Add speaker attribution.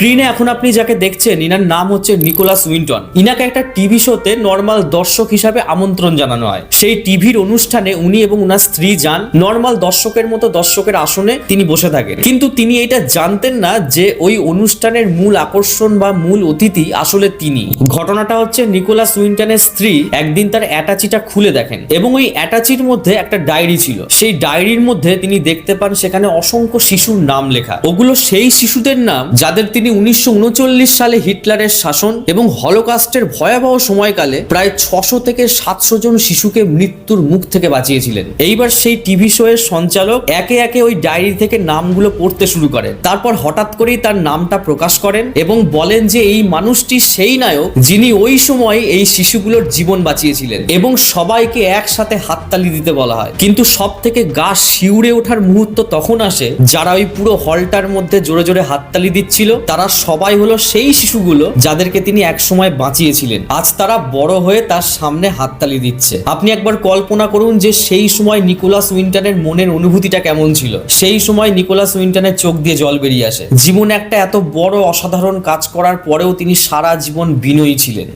Speaker 1: স্ক্রিনে এখন আপনি যাকে দেখছেন ইনার নাম হচ্ছে নিকোলাস উইন্টন। ইনাকে একটা টিভি শোতে নর্মাল দর্শক হিসাবে আমন্ত্রণ জানানো হয়। সেই টিভির অনুষ্ঠানে উনি এবং উনার স্ত্রী যান। নর্মাল দর্শকের মতো দর্শকের আসনে তিনি বসে থাকেন, কিন্তু তিনি এটা জানতেন না যে ওই অনুষ্ঠানের মূল আকর্ষণ বা মূল অতিথি আসলে তিনি। ঘটনাটা হচ্ছে নিকোলাস উইন্টনের স্ত্রী একদিন তার অ্যাটাচিটা খুলে দেখেন এবং ওই অ্যাটাচির মধ্যে একটা ডায়েরি ছিল। সেই ডায়েরির মধ্যে তিনি দেখতে পান সেখানে অসংখ্য শিশুর নাম লেখা। ওগুলো সেই শিশুদের নাম যাদের তিনি 1939 সালে হিটলারের শাসন এবং হলোকাস্টের ভয়াবহ সময়কালে প্রায় 600 থেকে 700 জন শিশুকে মৃত্যুর মুখ থেকে বাঁচিয়েছিলেন। এইবার সেই টিভি শো এর সঞ্চালক একে একে ওই ডায়েরি থেকে নামগুলো পড়তে শুরু করেন। তারপর হঠাৎ করেই তার নামটা প্রকাশ করেন এবং বলেন যে এই মানুষটি সেই নায়ক যিনি ওই সময় এই শিশুগুলোর জীবন বাঁচিয়েছিলেন, এবং সবাইকে একসাথে হাততালি দিতে বলা হয়। কিন্তু সব থেকে গা শিউরে ওঠার মুহূর্ত তখন আসে যারা ওই পুরো হলটার মধ্যে জোরে জোরে হাততালি দিচ্ছিল তারা সবাই হলো সেই শিশুগুলো যাদেরকে তিনি একসময় বাঁচিয়েছিলেন। আজ তারা বড় হয়ে তার সামনে হাততালি দিচ্ছে। আপনি একবার কল্পনা করুন যে সেই সময় নিকোলাস উইন্টনের মনের অনুভূতিটা কেমন ছিল। সেই সময় নিকোলাস উইন্টনের চোখ দিয়ে জল বেরিয়ে আসে। জীবনে একটা এত বড় অসাধারণ কাজ করার পরেও তিনি সারা জীবন বিনয়ী ছিলেন।